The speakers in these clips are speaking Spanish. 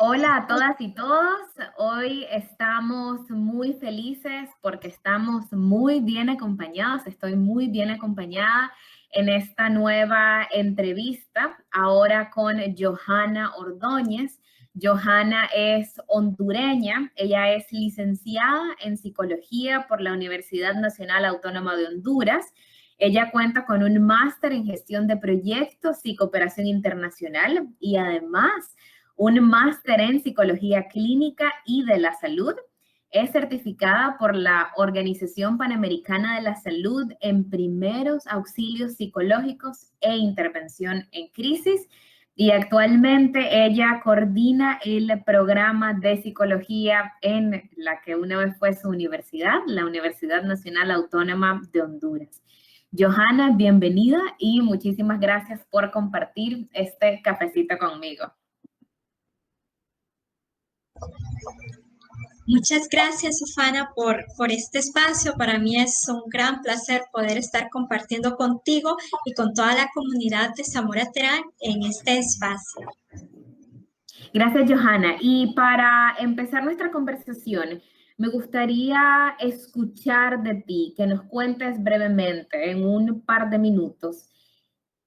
Hola a todas y todos. Hoy estamos muy felices porque estamos muy bien acompañados. Estoy muy bien acompañada en esta nueva entrevista, ahora con Johanna Ordóñez. Johanna es hondureña. Ella es licenciada en psicología por la Universidad Nacional Autónoma de Honduras. Ella cuenta con un máster en gestión de proyectos y cooperación internacional y además un máster en psicología clínica y de la salud. Es certificada por la Organización Panamericana de la Salud en primeros auxilios psicológicos e intervención en crisis. Y actualmente ella coordina el programa de psicología en la que una vez fue su universidad, la Universidad Nacional Autónoma de Honduras. Johanna, bienvenida y muchísimas gracias por compartir este cafecito conmigo. Muchas gracias, Sofana, por este espacio. Para mí es un gran placer poder estar compartiendo contigo y con toda la comunidad de Zamora Terán en este espacio. Gracias, Johanna. Y para empezar nuestra conversación, me gustaría escuchar de ti, que nos cuentes brevemente, en un par de minutos,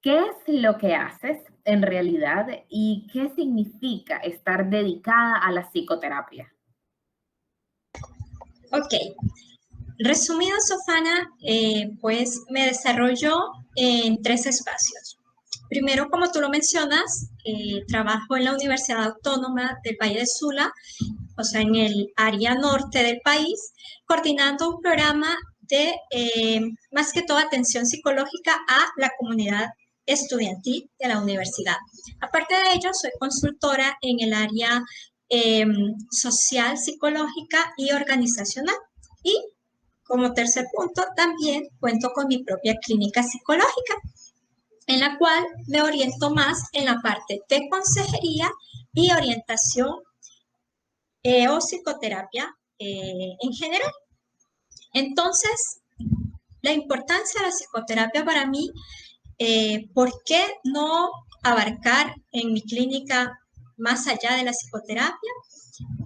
qué es lo que haces en realidad y qué significa estar dedicada a la psicoterapia. Ok. Resumido, Sofana, pues me desarrollo en 3 espacios. Primero, como tú lo mencionas, trabajo en la Universidad Autónoma del Valle de Sula, o sea, en el área norte del país, coordinando un programa de, más que todo, atención psicológica a la comunidad estudiantil de la universidad. Aparte de ello, soy consultora en el área social, psicológica y organizacional. Y como tercer punto, también cuento con mi propia clínica psicológica, en la cual me oriento más en la parte de consejería y orientación o psicoterapia en general. Entonces, la importancia de la psicoterapia para mí, ¿por qué no abarcar en mi clínica más allá de la psicoterapia?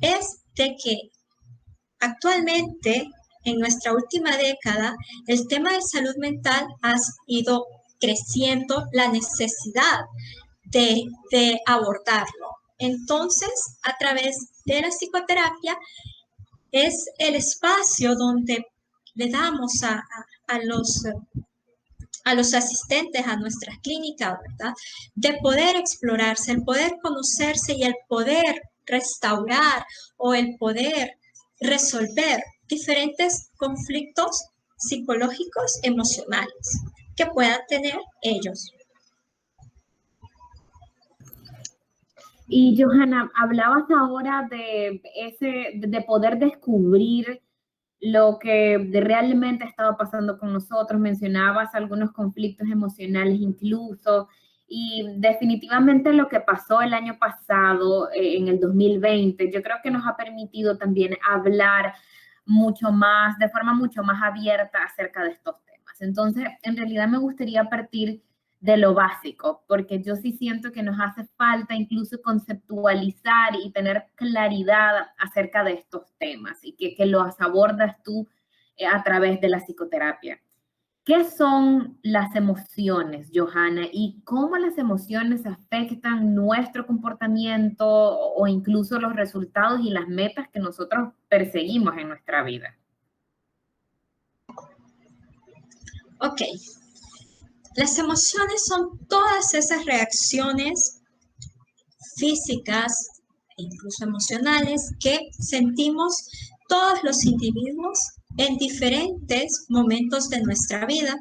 Es de que actualmente, en nuestra última década, el tema de salud mental ha ido creciendo la necesidad de abordarlo. Entonces, a través de la psicoterapia, es el espacio donde le damos a los asistentes a nuestras clínicas, ¿verdad? De poder explorarse, el poder conocerse y el poder restaurar o el poder resolver diferentes conflictos psicológicos, emocionales que puedan tener ellos. Y Johanna, hablabas ahora de poder descubrir lo que realmente estaba pasando con nosotros, mencionabas algunos conflictos emocionales incluso, y definitivamente lo que pasó el año pasado, en el 2020, yo creo que nos ha permitido también hablar mucho más, de forma mucho más abierta acerca de estos temas. Entonces, en realidad me gustaría partir de lo básico, porque yo sí siento que nos hace falta incluso conceptualizar y tener claridad acerca de estos temas y que los abordas tú a través de la psicoterapia. ¿Qué son las emociones, Johanna, y cómo las emociones afectan nuestro comportamiento o incluso los resultados y las metas que nosotros perseguimos en nuestra vida? Ok. Las emociones son todas esas reacciones físicas e incluso emocionales que sentimos todos los individuos en diferentes momentos de nuestra vida.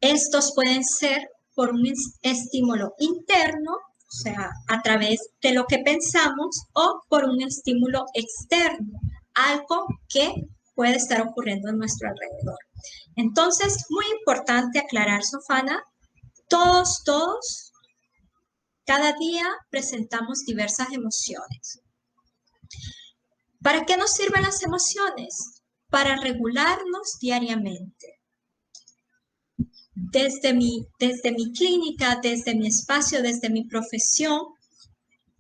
Estos pueden ser por un estímulo interno, o sea, a través de lo que pensamos, o por un estímulo externo, algo que puede estar ocurriendo en nuestro alrededor. Entonces, muy importante aclarar, Sofana, todos, cada día presentamos diversas emociones. ¿Para qué nos sirven las emociones? Para regularnos diariamente. Desde mi clínica, desde mi espacio, desde mi profesión,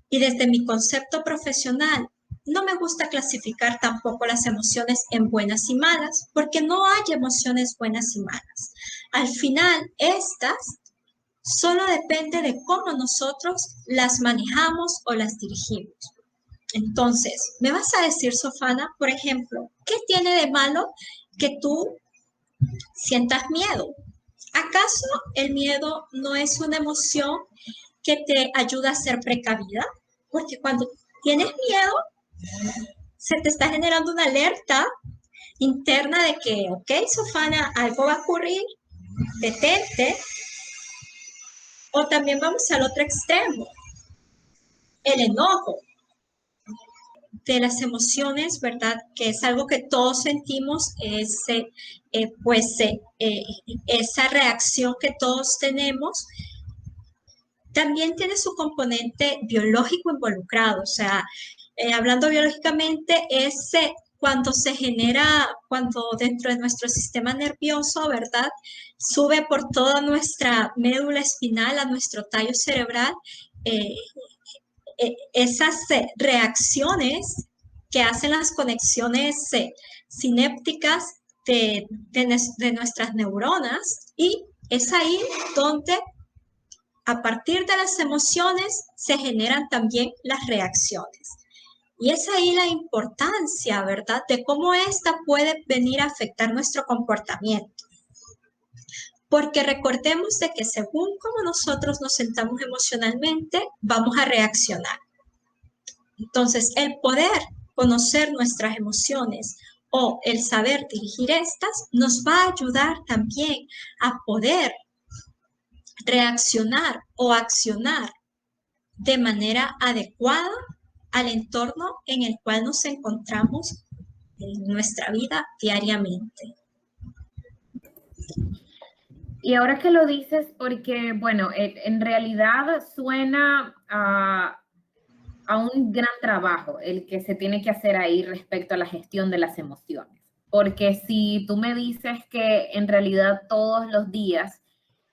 Y desde mi concepto profesional, no me gusta clasificar tampoco las emociones en buenas y malas, porque no hay emociones buenas y malas. Al final, estas solo depende de cómo nosotros las manejamos o las dirigimos. Entonces, me vas a decir, Sofana, por ejemplo, ¿qué tiene de malo que tú sientas miedo? ¿Acaso el miedo no es una emoción que te ayuda a ser precavida? Porque cuando tienes miedo, se te está generando una alerta interna de que, ok, Sofana, algo va a ocurrir, detente. O también vamos al otro extremo, el enojo de las emociones, ¿verdad? Que es algo que todos sentimos, esa reacción que todos tenemos, también tiene su componente biológico involucrado. O sea, hablando biológicamente, es cuando se genera, cuando dentro de nuestro sistema nervioso, ¿verdad? Sube por toda nuestra médula espinal a nuestro tallo cerebral, eh, esas reacciones que hacen las conexiones sinépticas de nuestras neuronas, y es ahí donde a partir de las emociones se generan también las reacciones. Y es ahí la importancia, ¿verdad?, de cómo esta puede venir a afectar nuestro comportamiento. Porque recordemos de que según cómo nosotros nos sentamos emocionalmente, vamos a reaccionar. Entonces, el poder conocer nuestras emociones o el saber dirigir estas nos va a ayudar también a poder reaccionar o accionar de manera adecuada al entorno en el cual nos encontramos en nuestra vida diariamente. Y ahora que lo dices, porque, bueno, en realidad suena a un gran trabajo el que se tiene que hacer ahí respecto a la gestión de las emociones. Porque si tú me dices que en realidad todos los días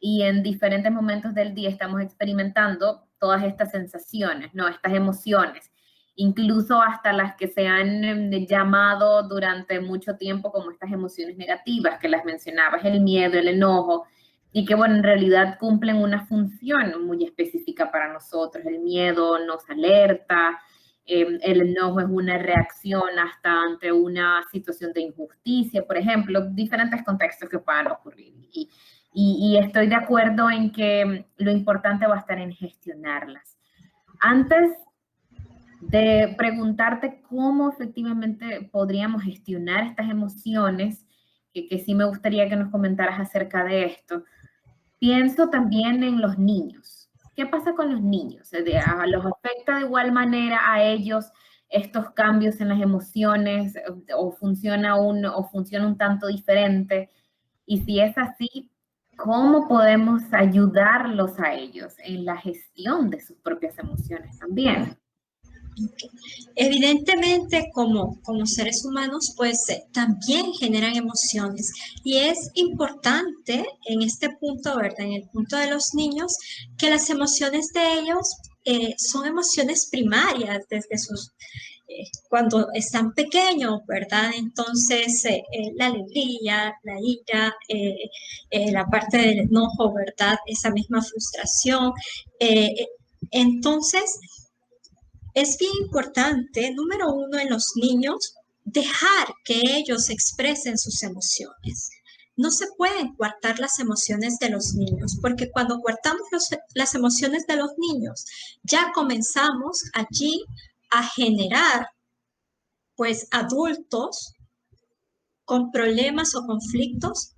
y en diferentes momentos del día estamos experimentando todas estas sensaciones, ¿no? Estas emociones, incluso hasta las que se han llamado durante mucho tiempo como estas emociones negativas que las mencionabas, el miedo, el enojo, y que, bueno, en realidad cumplen una función muy específica para nosotros. El miedo nos alerta, el enojo es una reacción hasta ante una situación de injusticia, por ejemplo, diferentes contextos que puedan ocurrir. Y estoy de acuerdo en que lo importante va a estar en gestionarlas. Antes de preguntarte cómo efectivamente podríamos gestionar estas emociones, que sí me gustaría que nos comentaras acerca de esto, pienso también en los niños. ¿Qué pasa con los niños? ¿Los afecta de igual manera a ellos estos cambios en las emociones o funciona un tanto diferente? Y si es así, ¿cómo podemos ayudarlos a ellos en la gestión de sus propias emociones también? Evidentemente, como seres humanos, pues también generan emociones, y es importante en este punto, ¿verdad?, en el punto de los niños, que las emociones de ellos son emociones primarias desde cuando están pequeños, ¿verdad? Entonces, la alegría, la ira, la parte del enojo, ¿verdad? Esa misma frustración. Entonces, es bien importante, número uno, en los niños, dejar que ellos expresen sus emociones. No se pueden coartar las emociones de los niños, porque cuando coartamos las emociones de los niños, ya comenzamos allí a generar, pues, adultos con problemas o conflictos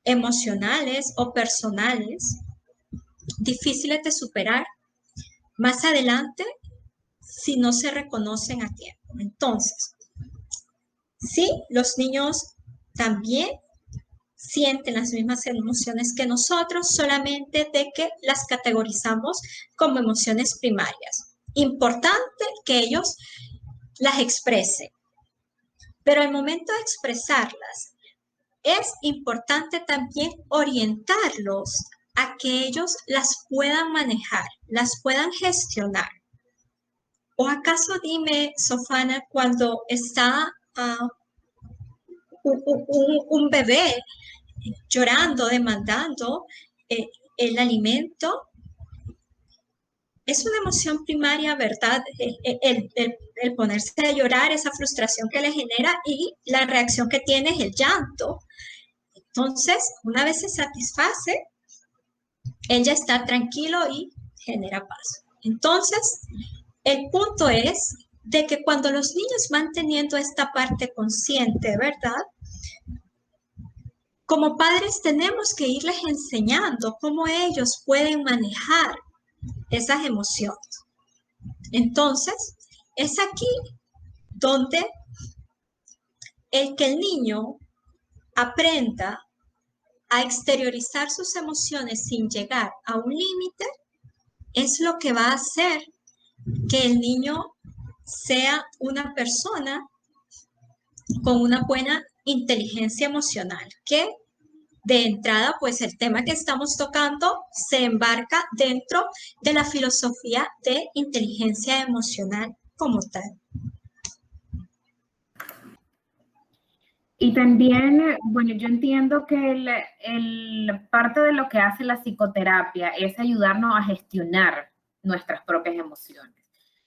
emocionales o personales difíciles de superar más adelante si no se reconocen a tiempo. Entonces, sí, los niños también sienten las mismas emociones que nosotros, solamente de que las categorizamos como emociones primarias. Importante que ellos las expresen, pero al momento de expresarlas, es importante también orientarlos a que ellos las puedan manejar, las puedan gestionar. ¿O acaso dime, Sofana, cuando está un bebé llorando, demandando el alimento, es una emoción primaria, ¿verdad? El ponerse a llorar, esa frustración que le genera y la reacción que tiene es el llanto. Entonces, una vez se satisface, él ya está tranquilo y genera paz. Entonces, el punto es de que cuando los niños van teniendo esta parte consciente, ¿verdad? Como padres tenemos que irles enseñando cómo ellos pueden manejar esas emociones. Entonces, es aquí donde el que el niño aprenda a exteriorizar sus emociones sin llegar a un límite es lo que va a hacer que el niño sea una persona con una buena inteligencia emocional, que de entrada, pues el tema que estamos tocando se embarca dentro de la filosofía de inteligencia emocional como tal. Y también, bueno, yo entiendo que parte de lo que hace la psicoterapia es ayudarnos a gestionar nuestras propias emociones,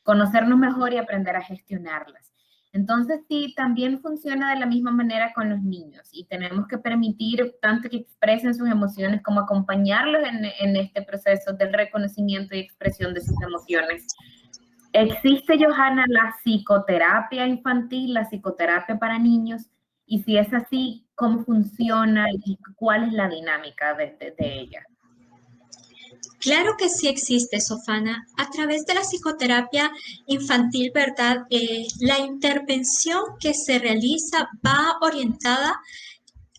conocernos mejor y aprender a gestionarlas. Entonces, sí, también funciona de la misma manera con los niños y tenemos que permitir tanto que expresen sus emociones como acompañarlos en este proceso del reconocimiento y expresión de sus emociones. ¿Existe, Johanna, la psicoterapia infantil, la psicoterapia para niños? Y si es así, ¿cómo funciona y cuál es la dinámica de ella? Claro que sí existe, Sofana. A través de la psicoterapia infantil, ¿verdad? La intervención que se realiza va orientada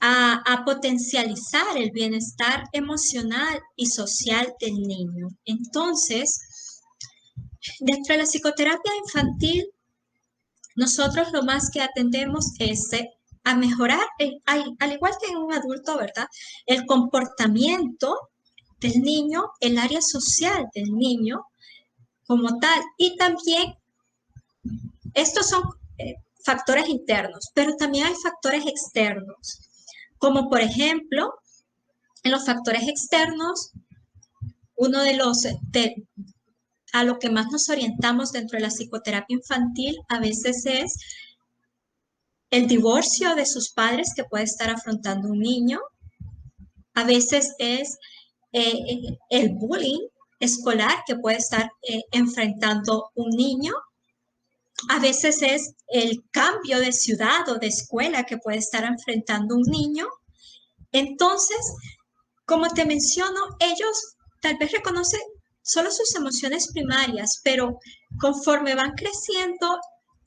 a potencializar el bienestar emocional y social del niño. Entonces, dentro de la psicoterapia infantil, nosotros lo más que atendemos es a mejorar, al igual que en un adulto, ¿verdad? El comportamiento del niño, el área social del niño como tal. Y también estos son factores internos, pero también hay factores externos, como por ejemplo, en los factores externos, uno de los a lo que más nos orientamos dentro de la psicoterapia infantil a veces es el divorcio de sus padres que puede estar afrontando un niño, a veces es el bullying escolar que puede estar enfrentando un niño, a veces es el cambio de ciudad o de escuela que puede estar enfrentando un niño. Entonces, como te menciono, ellos tal vez reconocen solo sus emociones primarias, pero conforme van creciendo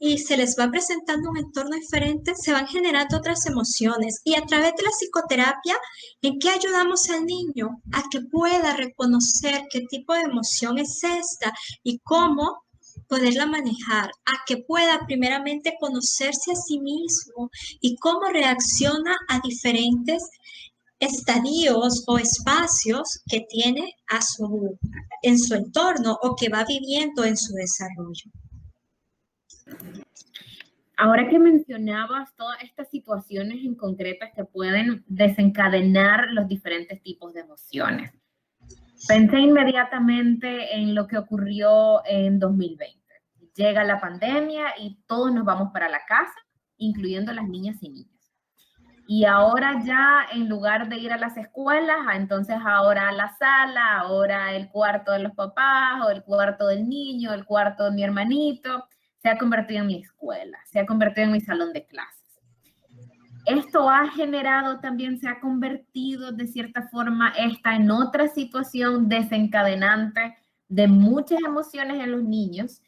y se les va presentando un entorno diferente, se van generando otras emociones. Y a través de la psicoterapia, ¿en qué ayudamos al niño? A que pueda reconocer qué tipo de emoción es esta y cómo poderla manejar, a que pueda primeramente conocerse a sí mismo y cómo reacciona a diferentes estadios o espacios que tiene en su entorno o que va viviendo en su desarrollo. Ahora que mencionabas todas estas situaciones en concretas que pueden desencadenar los diferentes tipos de emociones, pensé inmediatamente en lo que ocurrió en 2020. Llega la pandemia y todos nos vamos para la casa, incluyendo las niñas y niños. Y ahora ya, en lugar de ir a las escuelas, entonces ahora a la sala, ahora el cuarto de los papás, o el cuarto del niño, el cuarto de mi hermanito, se ha convertido en mi escuela, se ha convertido en mi salón de clases. Esto ha generado también, se ha convertido de cierta forma en otra situación desencadenante de muchas emociones en los niños.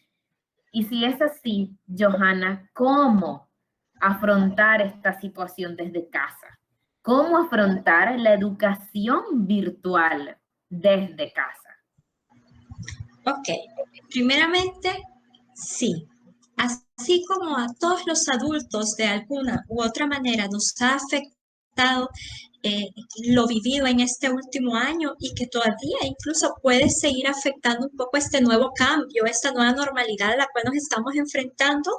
Y si es así, Johanna, ¿cómo afrontar esta situación desde casa? ¿Cómo afrontar la educación virtual desde casa? Ok, primeramente, sí. Así como a todos los adultos de alguna u otra manera nos ha afectado afectado lo vivido en este último año y que todavía incluso puede seguir afectando un poco este nuevo cambio, esta nueva normalidad a la cual nos estamos enfrentando.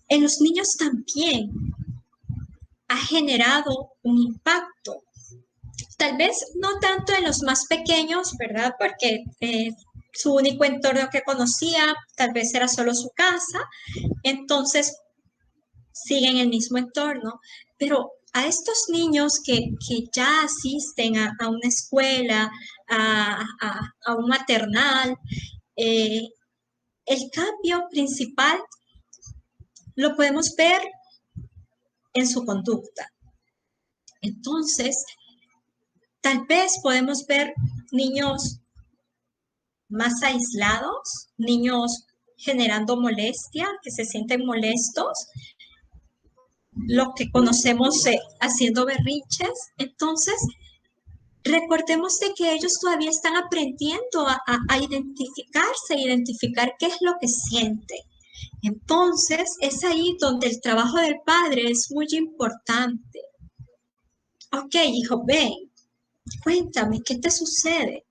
En los niños también ha generado un impacto. Tal vez no tanto en los más pequeños, ¿verdad? Porque su único entorno que conocía tal vez era solo su casa, entonces sigue en el mismo entorno, pero a estos niños que ya asisten a una escuela, a un maternal, el cambio principal lo podemos ver en su conducta. Entonces, tal vez podemos ver niños más aislados, niños generando molestia, que se sienten molestos, lo que conocemos haciendo berrinches. Entonces, recordemos de que ellos todavía están aprendiendo a identificar qué es lo que siente. Entonces, es ahí donde el trabajo del padre es muy importante. Ok, hijo, ven, cuéntame, ¿qué te sucede?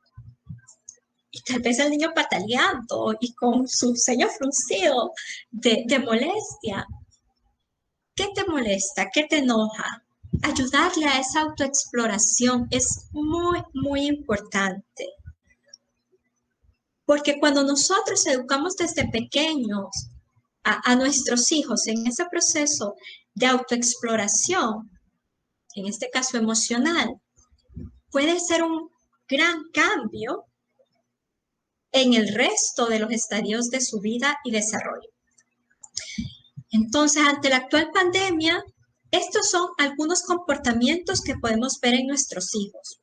Y tal vez el niño pataleando y con su ceño fruncido de molestia. ¿Qué te molesta? ¿Qué te enoja? Ayudarle a esa autoexploración es muy, muy importante. Porque cuando nosotros educamos desde pequeños a nuestros hijos en ese proceso de autoexploración, en este caso emocional, puede ser un gran cambio en el resto de los estadios de su vida y desarrollo. Entonces, ante la actual pandemia, estos son algunos comportamientos que podemos ver en nuestros hijos.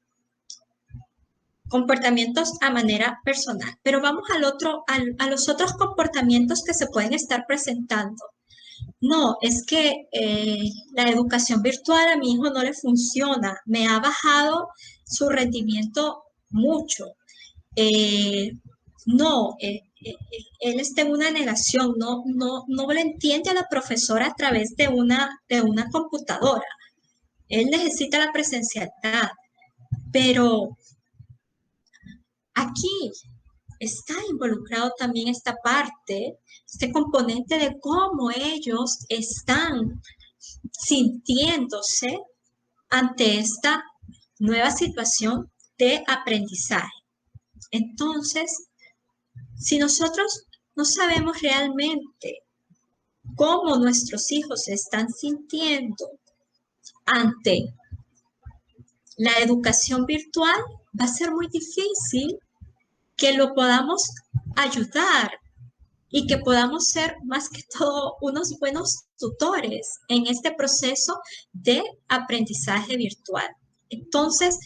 Comportamientos a manera personal. Pero vamos a los otros comportamientos que se pueden estar presentando. No, es que la educación virtual a mi hijo no le funciona. Me ha bajado su rendimiento mucho. No, él está en una negación, no le entiende a la profesora a través de una computadora. Él necesita la presencialidad, pero aquí está involucrado también esta parte, este componente de cómo ellos están sintiéndose ante esta nueva situación de aprendizaje. Entonces, si nosotros no sabemos realmente cómo nuestros hijos se están sintiendo ante la educación virtual, va a ser muy difícil que lo podamos ayudar y que podamos ser más que todo unos buenos tutores en este proceso de aprendizaje virtual. Entonces,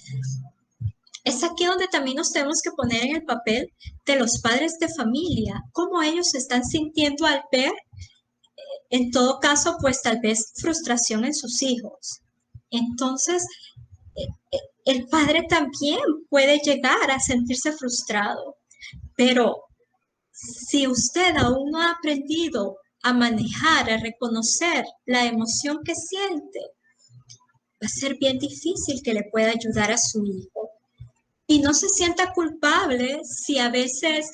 es aquí donde también nos tenemos que poner en el papel de los padres de familia, cómo ellos se están sintiendo al ver, en todo caso, pues tal vez frustración en sus hijos. Entonces, el padre también puede llegar a sentirse frustrado, pero si usted aún no ha aprendido a manejar, a reconocer la emoción que siente, va a ser bien difícil que le pueda ayudar a su hijo. Y no se sienta culpable si a veces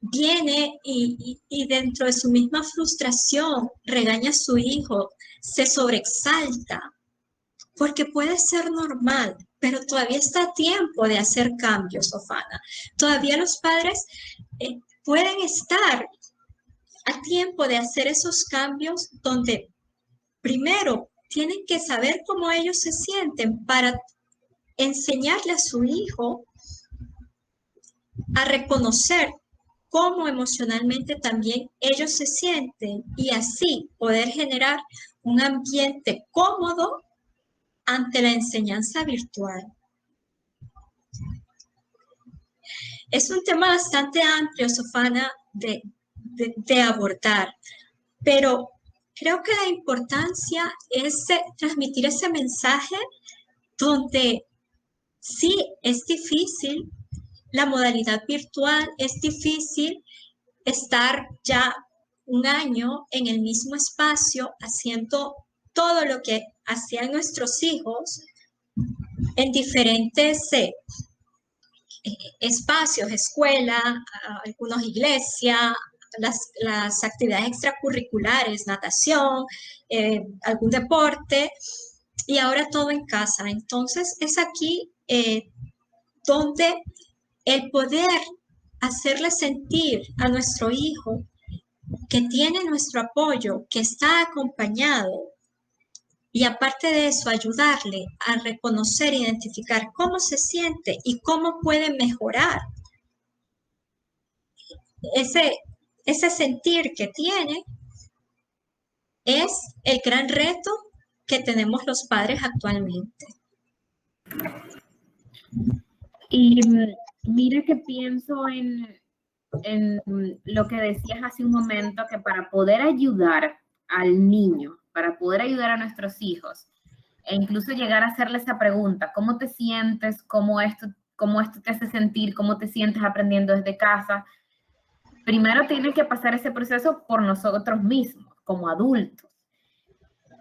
viene y dentro de su misma frustración regaña a su hijo, se sobreexalta, porque puede ser normal, pero todavía está a tiempo de hacer cambios, Sofana. Todavía los padres pueden estar a tiempo de hacer esos cambios donde primero tienen que saber cómo ellos se sienten para enseñarle a su hijo a reconocer cómo emocionalmente también ellos se sienten y así poder generar un ambiente cómodo ante la enseñanza virtual. Es un tema bastante amplio, Sofana, de abordar, pero creo que la importancia es transmitir ese mensaje donde sí es difícil la modalidad virtual, es difícil estar ya un año en el mismo espacio haciendo todo lo que hacían nuestros hijos en diferentes espacios, escuela, algunos iglesia, las actividades extracurriculares, natación, algún deporte, y ahora todo en casa. Entonces es aquí donde el poder hacerle sentir a nuestro hijo que tiene nuestro apoyo, que está acompañado, y aparte de eso, ayudarle a reconocer e identificar cómo se siente y cómo puede mejorar ese sentir que tiene, es el gran reto que tenemos los padres actualmente. Y mira que pienso en lo que decías hace un momento, que para poder ayudar al niño, para poder ayudar a nuestros hijos, e incluso llegar a hacerle esa pregunta, ¿cómo te sientes? ¿Cómo esto te hace sentir? ¿Cómo te sientes aprendiendo desde casa? Primero tiene que pasar ese proceso por nosotros mismos, como adultos.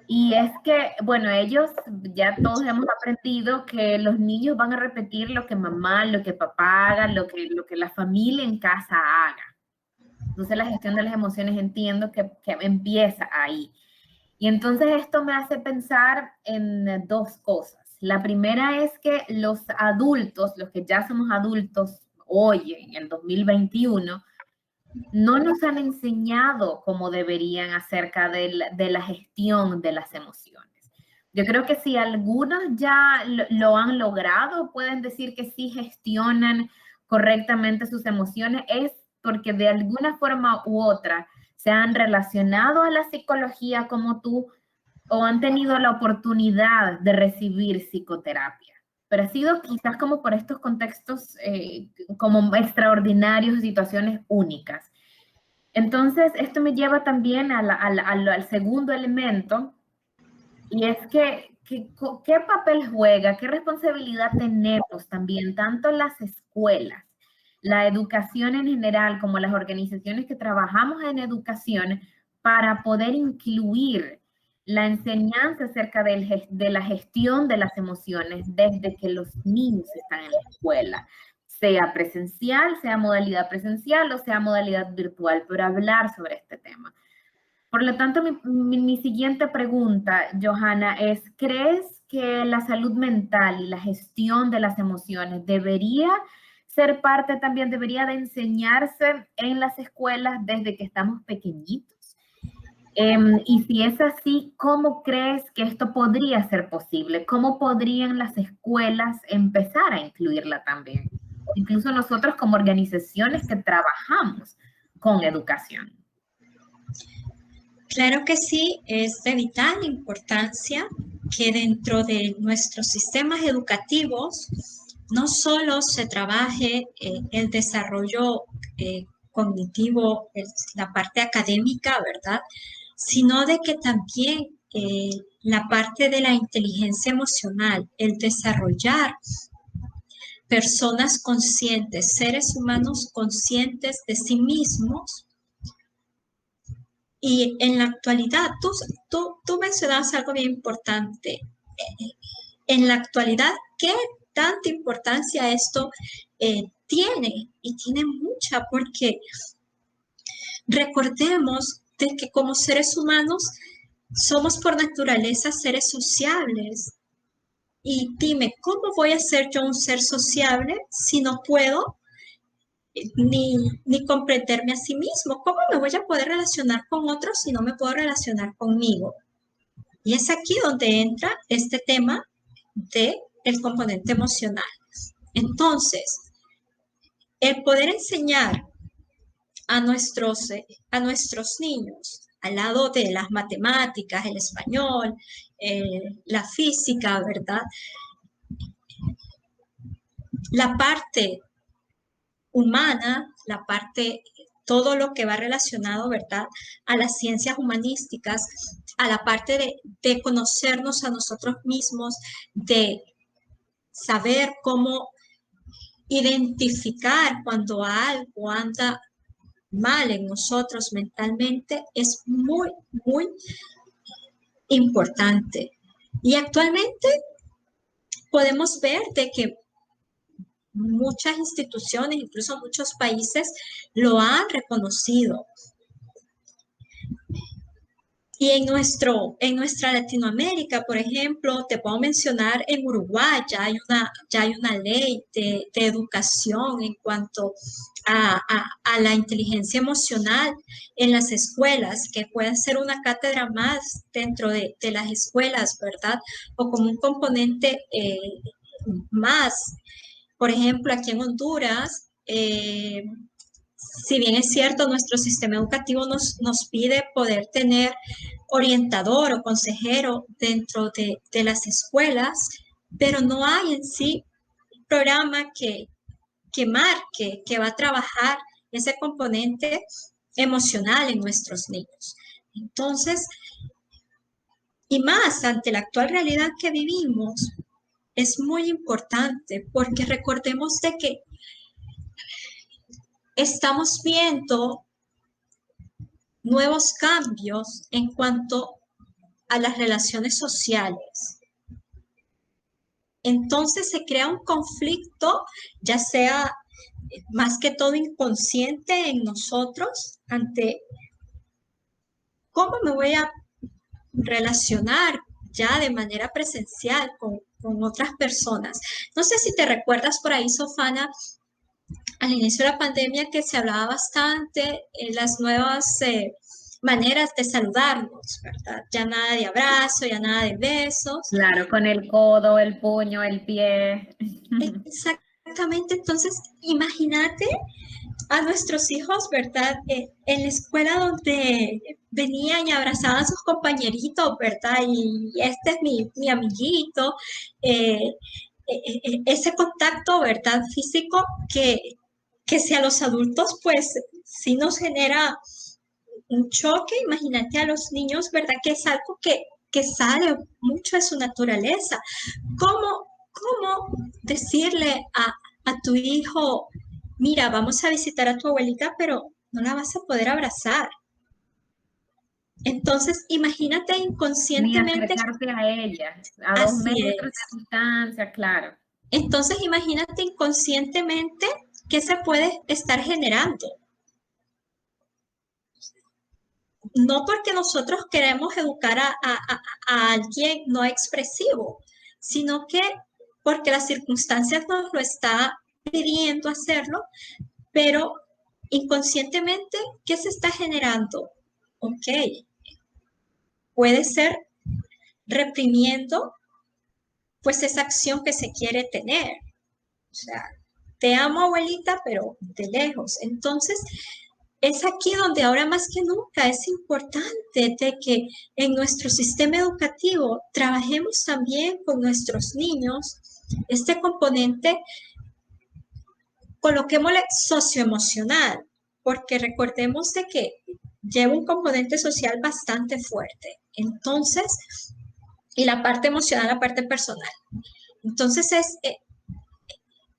Y es que, bueno, ellos ya todos hemos aprendido que los niños van a repetir lo que mamá, lo que papá haga, lo que la familia en casa haga. Entonces la gestión de las emociones entiendo que empieza ahí. Y entonces esto me hace pensar en dos cosas. La primera es que los adultos, los que ya somos adultos hoy, en el 2021, no nos han enseñado cómo deberían acerca de la gestión de las emociones. Yo creo que si algunos ya lo han logrado, pueden decir que sí gestionan correctamente sus emociones, es porque de alguna forma u otra se han relacionado a la psicología como tú o han tenido la oportunidad de recibir psicoterapia. Pero ha sido quizás como por estos contextos como extraordinarios, situaciones únicas. Entonces, esto me lleva también al segundo elemento, y es que ¿qué papel juega, qué responsabilidad tenemos también, tanto las escuelas, la educación en general, como las organizaciones que trabajamos en educación, para poder incluir la enseñanza acerca de la gestión de las emociones desde que los niños están en la escuela, sea presencial, sea modalidad presencial o sea modalidad virtual, pero hablar sobre este tema? Por lo tanto, mi siguiente pregunta, Johanna, es, ¿crees que la salud mental y la gestión de las emociones debería ser parte también, debería de enseñarse en las escuelas desde que estamos pequeñitos? Y si es así, ¿cómo crees que esto podría ser posible? ¿Cómo podrían las escuelas empezar a incluirla también? Incluso nosotros como organizaciones que trabajamos con educación. Claro que sí, es de vital importancia que dentro de nuestros sistemas educativos no solo se trabaje el desarrollo cognitivo, la parte académica, ¿verdad? Sino de que también la parte de la inteligencia emocional, el desarrollar personas conscientes, seres humanos conscientes de sí mismos. Y en la actualidad, tú mencionabas algo bien importante. En la actualidad, ¿qué tanta importancia esto tiene? Y tiene mucha, porque recordemos de que como seres humanos somos por naturaleza seres sociables. Y dime, ¿cómo voy a ser yo un ser sociable si no puedo ni comprenderme a sí mismo? ¿Cómo me voy a poder relacionar con otros si no me puedo relacionar conmigo? Y es aquí donde entra este tema del componente emocional. Entonces, el poder enseñar a nuestros niños, al lado de las matemáticas, el español, la física, ¿verdad? La parte humana, la parte, todo lo que va relacionado, ¿verdad?, a las ciencias humanísticas, a la parte de conocernos a nosotros mismos, de saber cómo identificar cuando algo anda mal en nosotros mentalmente, es muy, muy importante. Y actualmente podemos ver de que muchas instituciones, incluso muchos países, lo han reconocido. Y en nuestra Latinoamérica, por ejemplo, te puedo mencionar en Uruguay, ya hay una ley de educación en cuanto a la inteligencia emocional en las escuelas, que puede ser una cátedra más dentro de las escuelas, ¿verdad? O como un componente más. Por ejemplo, aquí en Honduras, si bien es cierto, nuestro sistema educativo nos pide poder tener orientador o consejero dentro de las escuelas, pero no hay en sí un programa que marque, que va a trabajar ese componente emocional en nuestros niños. Entonces, y más ante la actual realidad que vivimos, es muy importante porque recordemos de que estamos viendo nuevos cambios en cuanto a las relaciones sociales. Entonces se crea un conflicto, ya sea más que todo inconsciente en nosotros, ante cómo me voy a relacionar ya de manera presencial con otras personas. No sé si te recuerdas por ahí, Sofana, al inicio de la pandemia que se hablaba bastante las nuevas maneras de saludarnos, ¿verdad? Ya nada de abrazo, ya nada de besos. Claro, con el codo, el puño, el pie. Exactamente, entonces imagínate a nuestros hijos, ¿verdad? En la escuela donde venían y abrazaban a sus compañeritos, ¿verdad? Y este es mi amiguito. Eh, Ese contacto, ¿verdad? Físico que si a los adultos, pues, sí nos genera un choque, imagínate a los niños, ¿verdad? Que es algo que sale mucho de su naturaleza. ¿Cómo decirle a tu hijo, mira, vamos a visitar a tu abuelita, pero no la vas a poder abrazar? Entonces, imagínate Ni inconscientemente, acercarte a ella, a 2 metros así es. de distancia, claro. Entonces, imagínate inconscientemente qué se puede estar generando. No porque nosotros queremos educar a alguien no expresivo, sino que porque las circunstancias nos lo está pidiendo hacerlo, pero inconscientemente, ¿qué se está generando? Ok, puede ser reprimiendo pues esa acción que se quiere tener. O sea, te amo abuelita, pero de lejos. Entonces, es aquí donde ahora más que nunca es importante de que en nuestro sistema educativo trabajemos también con nuestros niños este componente, coloquémosle socioemocional, porque recordemos de que lleva un componente social bastante fuerte. Entonces, y la parte emocional, la parte personal. Entonces es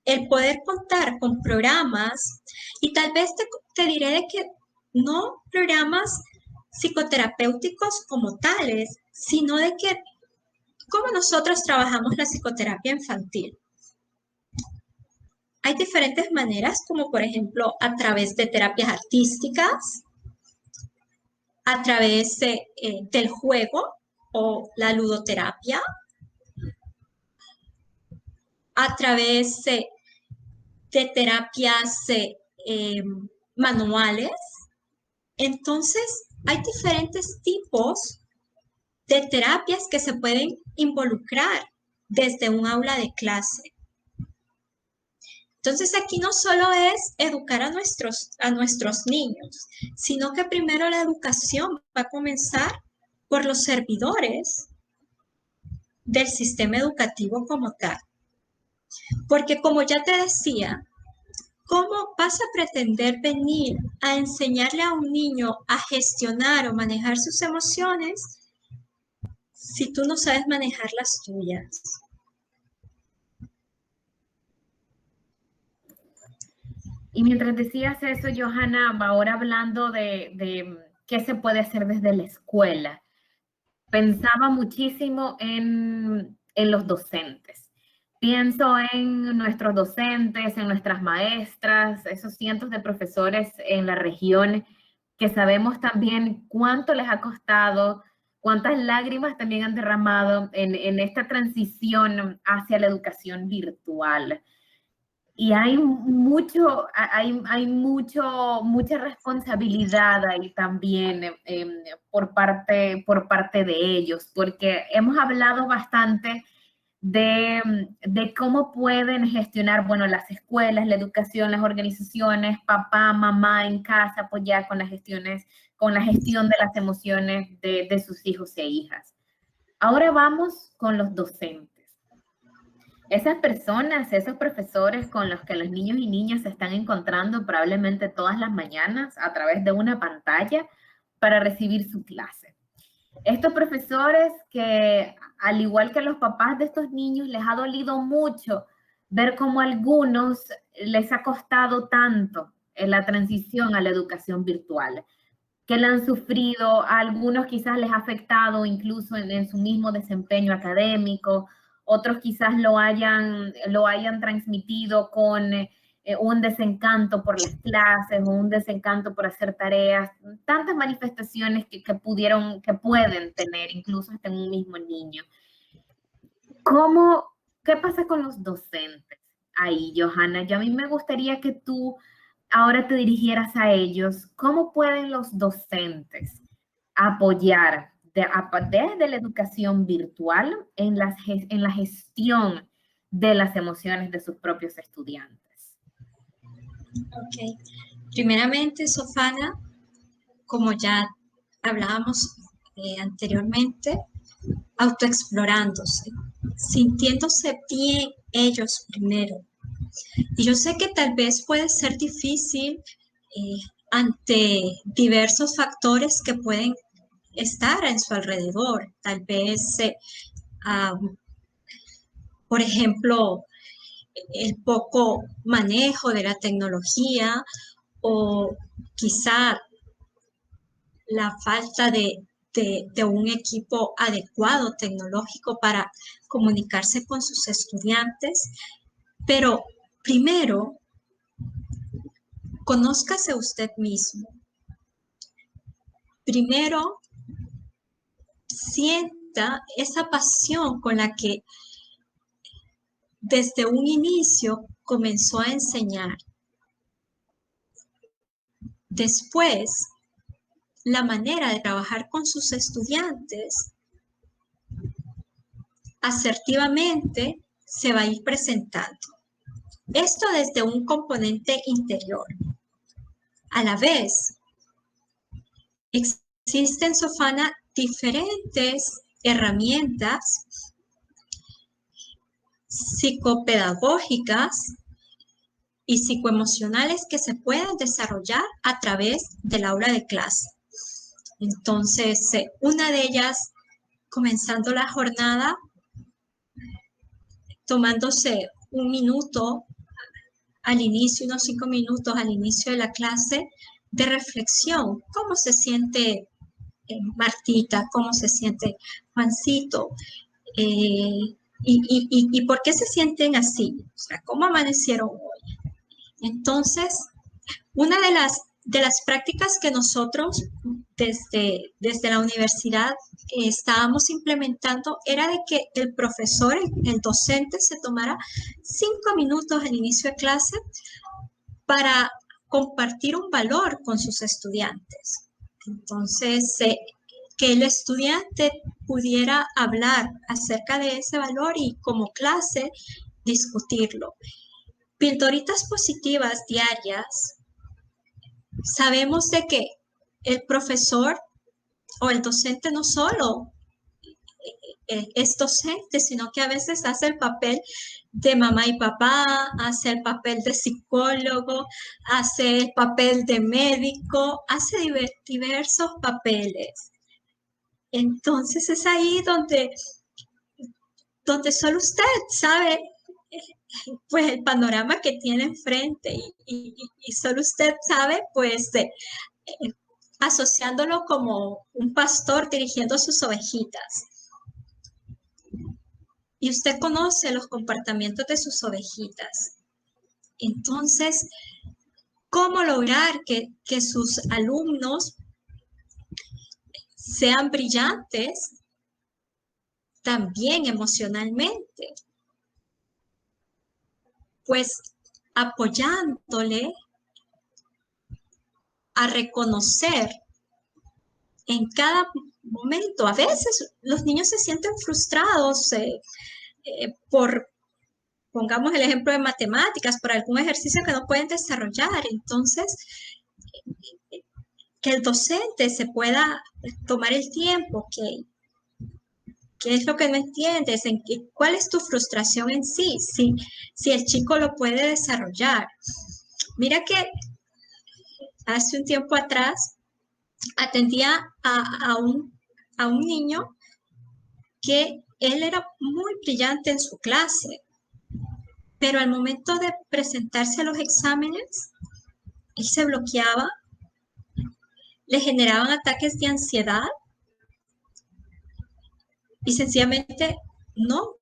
el poder contar con programas y tal vez te diré de que no programas psicoterapéuticos como tales, sino de que cómo nosotros trabajamos la psicoterapia infantil. Hay diferentes maneras, como por ejemplo a través de terapias artísticas, a través del juego o la ludoterapia, a través de terapias manuales. Entonces, hay diferentes tipos de terapias que se pueden involucrar desde un aula de clase. Entonces, aquí no solo es educar a nuestros niños, sino que primero la educación va a comenzar por los servidores del sistema educativo como tal. Porque como ya te decía, ¿cómo vas a pretender venir a enseñarle a un niño a gestionar o manejar sus emociones si tú no sabes manejar las tuyas? Y mientras decías eso, Johanna, ahora hablando de qué se puede hacer desde la escuela, pensaba muchísimo en los docentes. Pienso en nuestros docentes, en nuestras maestras, esos cientos de profesores en la región que sabemos también cuánto les ha costado, cuántas lágrimas también han derramado en esta transición hacia la educación virtual. Y mucha responsabilidad ahí también por parte de ellos, porque hemos hablado bastante de cómo pueden gestionar, bueno, las escuelas, la educación, las organizaciones, papá, mamá en casa, apoyar con las gestiones, con la gestión de las emociones de sus hijos e hijas. Ahora vamos con los docentes. Esas personas, esos profesores con los que los niños y niñas se están encontrando probablemente todas las mañanas a través de una pantalla para recibir su clase. Estos profesores que, al igual que los papás de estos niños, les ha dolido mucho ver cómo a algunos les ha costado tanto en la transición a la educación virtual, que la han sufrido, a algunos quizás les ha afectado incluso en su mismo desempeño académico, otros quizás lo hayan transmitido con un desencanto por las clases o un desencanto por hacer tareas, tantas manifestaciones que pueden tener incluso hasta en un mismo niño. ¿Qué pasa con los docentes ahí, Johanna? Yo a mí me gustaría que tú ahora te dirigieras a ellos. ¿Cómo pueden los docentes apoyar desde la educación virtual en la gestión de las emociones de sus propios estudiantes? Ok. Primeramente, Sofana, como ya hablábamos anteriormente, autoexplorándose, sintiéndose bien ellos primero. Y yo sé que tal vez puede ser difícil ante diversos factores que pueden estar en su alrededor. Tal vez, por ejemplo, el poco manejo de la tecnología o quizá la falta de un equipo adecuado tecnológico para comunicarse con sus estudiantes. Pero primero, conózcase usted mismo. Primero, sienta esa pasión con la que desde un inicio comenzó a enseñar. Después, la manera de trabajar con sus estudiantes asertivamente se va a ir presentando. Esto desde un componente interior. A la vez, existen, Sofana, diferentes herramientas psicopedagógicas y psicoemocionales que se pueden desarrollar a través del aula de clase. Entonces, una de ellas, comenzando la jornada, tomándose un minuto al inicio, unos 5 minutos al inicio de la clase, de reflexión. ¿Cómo se siente Martita? ¿Cómo se siente Juancito? ¿Y por qué se sienten así? O sea, ¿cómo amanecieron hoy? Entonces, una de las prácticas que nosotros desde la universidad estábamos implementando era de que el profesor, el docente, se tomara 5 minutos al inicio de clase para compartir un valor con sus estudiantes. Entonces, que el estudiante pudiera hablar acerca de ese valor y como clase discutirlo. Pildoritas positivas diarias. Sabemos de que el profesor o el docente no solo es docente, sino que a veces hace el papel de mamá y papá, hace el papel de psicólogo, hace el papel de médico, hace diversos papeles. Entonces es ahí donde solo usted sabe pues el panorama que tiene enfrente y solo usted sabe pues asociándolo como un pastor dirigiendo sus ovejitas. Y usted conoce los comportamientos de sus ovejitas. Entonces, ¿cómo lograr que sus alumnos sean brillantes también emocionalmente? Pues apoyándole a reconocer en cada momento. A veces los niños se sienten frustrados pongamos el ejemplo de matemáticas, por algún ejercicio que no pueden desarrollar. Entonces, que el docente se pueda tomar el tiempo, ¿qué es lo que no entiendes? ¿Cuál es tu frustración en sí? Si el chico lo puede desarrollar. Mira que hace un tiempo atrás atendía a un niño que él era muy brillante en su clase, pero al momento de presentarse a los exámenes, él se bloqueaba, le generaban ataques de ansiedad y sencillamente no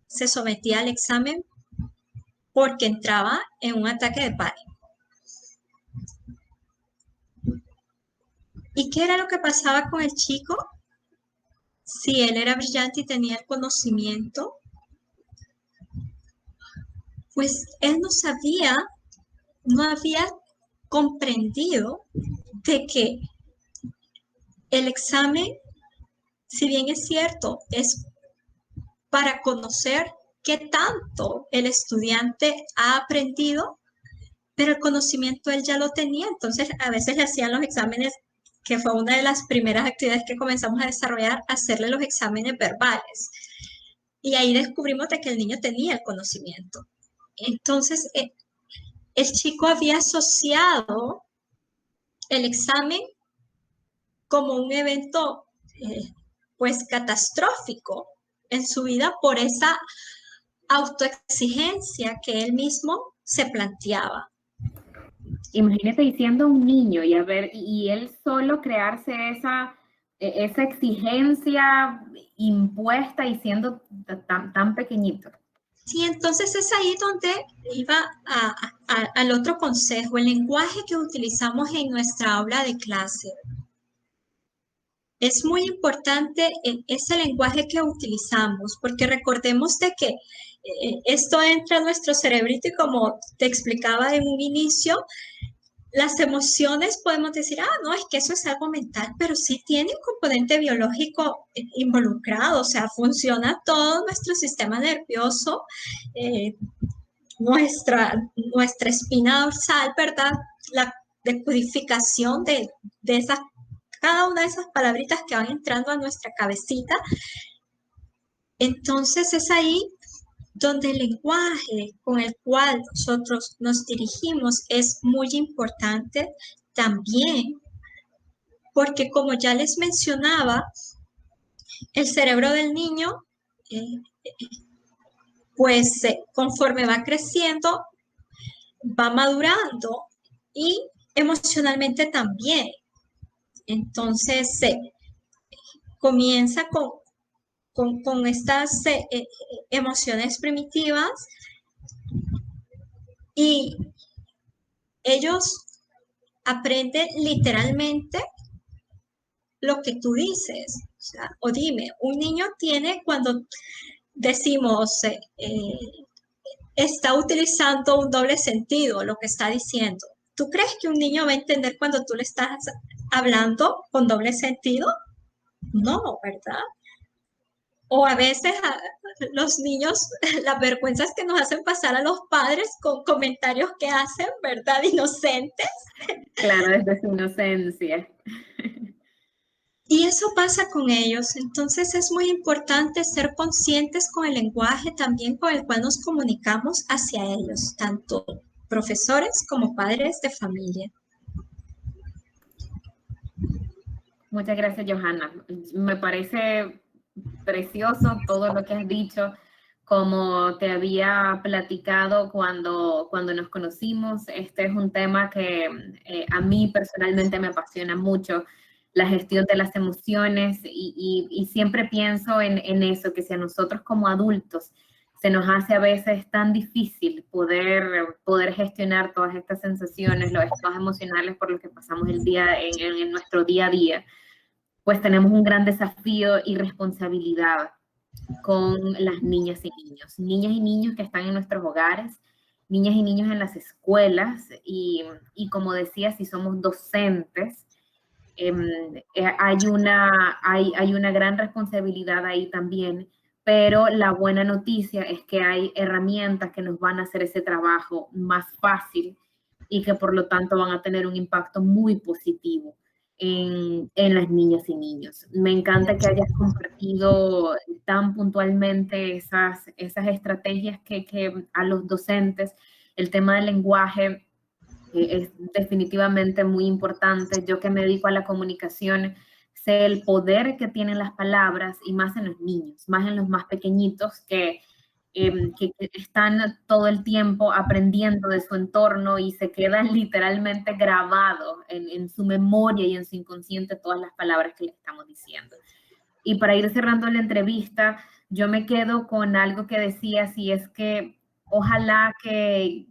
se sometía al examen porque entraba en un ataque de pánico. ¿Y qué era lo que pasaba con el chico? Si él era brillante y tenía el conocimiento, pues él no había comprendido de que el examen, si bien es cierto, es para conocer qué tanto el estudiante ha aprendido, pero el conocimiento él ya lo tenía. Entonces, a veces le hacían los exámenes, que fue una de las primeras actividades que comenzamos a desarrollar, hacerle los exámenes verbales. Y ahí descubrimos de que el niño tenía el conocimiento. Entonces, el chico había asociado el examen como un evento, pues, catastrófico en su vida por esa autoexigencia que él mismo se planteaba. Imagínate diciendo un niño y él solo crearse esa exigencia impuesta y siendo tan pequeñito. Sí, entonces es ahí donde iba al otro consejo, el lenguaje que utilizamos en nuestra aula de clase. Es muy importante ese lenguaje que utilizamos, porque recordemos de que esto entra a nuestro cerebrito y como te explicaba en un inicio, las emociones podemos decir, no, es que eso es algo mental, pero sí tiene un componente biológico involucrado, o sea, funciona todo nuestro sistema nervioso, nuestra espina dorsal, ¿verdad? La decodificación de esas, cada una de esas palabritas que van entrando a nuestra cabecita. Entonces es ahí donde el lenguaje con el cual nosotros nos dirigimos es muy importante también, porque como ya les mencionaba, el cerebro del niño, pues conforme va creciendo, va madurando y emocionalmente también. Entonces, comienza con estas emociones primitivas y ellos aprenden literalmente lo que tú dices. O dime, un niño tiene cuando decimos está utilizando un doble sentido lo que está diciendo. ¿Tú crees que un niño va a entender cuando tú le estás hablando con doble sentido? No, ¿verdad? O a veces los niños, las vergüenzas que nos hacen pasar a los padres con comentarios que hacen, ¿verdad? Inocentes. Claro, desde su inocencia. Y eso pasa con ellos. Entonces es muy importante ser conscientes con el lenguaje también con el cual nos comunicamos hacia ellos, tanto profesores como padres de familia. Muchas gracias, Johanna. Me parece precioso todo lo que has dicho, Como te había platicado cuando nos conocimos, este es un tema que a mí personalmente me apasiona mucho, la gestión de las emociones y siempre pienso en eso, que si a nosotros como adultos se nos hace a veces tan difícil poder gestionar todas estas sensaciones, los estados emocionales por los que pasamos en nuestro día a día, pues tenemos un gran desafío y responsabilidad con las niñas y niños que están en nuestros hogares, niñas y niños en las escuelas y como decía, si somos docentes, hay una gran responsabilidad ahí también, pero la buena noticia es que hay herramientas que nos van a hacer ese trabajo más fácil y que por lo tanto van a tener un impacto muy positivo en las niñas y niños. Me encanta que hayas compartido tan puntualmente esas estrategias que a los docentes, el tema del lenguaje es definitivamente muy importante. Yo que me dedico a la comunicación, sé el poder que tienen las palabras y más en los niños, más en los más pequeñitos que están todo el tiempo aprendiendo de su entorno y se quedan literalmente grabados en su memoria y en su inconsciente todas las palabras que le estamos diciendo. Y para ir cerrando la entrevista, yo me quedo con algo que decías y es que ojalá que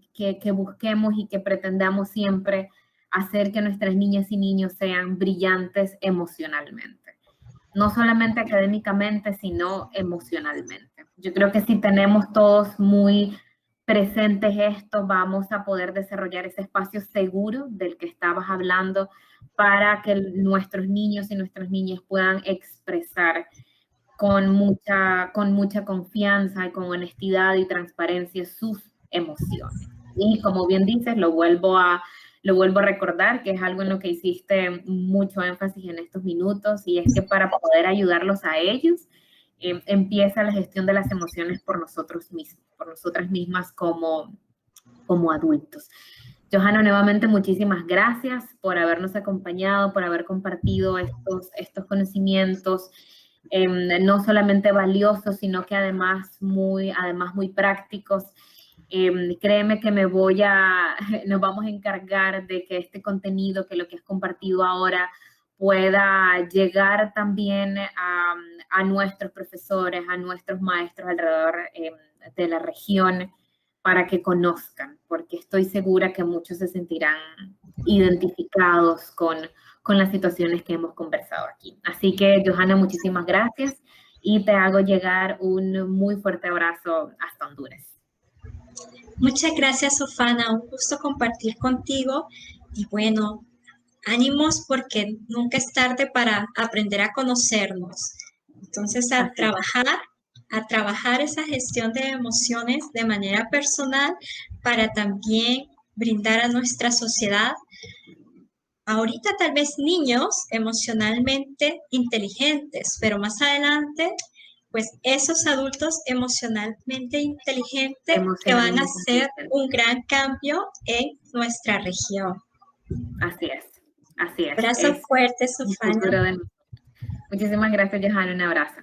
busquemos y que pretendamos siempre hacer que nuestras niñas y niños sean brillantes emocionalmente. No solamente académicamente, sino emocionalmente. Yo creo que si tenemos todos muy presentes esto, vamos a poder desarrollar ese espacio seguro del que estabas hablando para que nuestros niños y nuestras niñas puedan expresar con mucha confianza y con honestidad y transparencia sus emociones. Y como bien dices, lo vuelvo a recordar, que es algo en lo que hiciste mucho énfasis en estos minutos, y es que para poder ayudarlos a ellos, empieza la gestión de las emociones por nosotros mismos, por nosotras mismas como adultos. Johanna, nuevamente muchísimas gracias por habernos acompañado, por haber compartido estos conocimientos, no solamente valiosos, sino que además muy prácticos. Créeme que nos vamos a encargar de que este contenido, que lo que has compartido ahora, pueda llegar también a nuestros profesores, a nuestros maestros alrededor de la región, para que conozcan, porque estoy segura que muchos se sentirán identificados con las situaciones que hemos conversado aquí. Así que, Johanna, muchísimas gracias y te hago llegar un muy fuerte abrazo hasta Honduras. Muchas gracias, Sofana. Un gusto compartir contigo y bueno, ánimos porque nunca es tarde para aprender a conocernos. Entonces, a trabajar esa gestión de emociones de manera personal para también brindar a nuestra sociedad, ahorita tal vez niños emocionalmente inteligentes, pero más adelante, pues esos adultos emocionalmente inteligentes que van a hacer un gran cambio en nuestra región. Así es, así es. Abrazo fuerte, Sofana. Muchísimas gracias, Johanna. Un abrazo.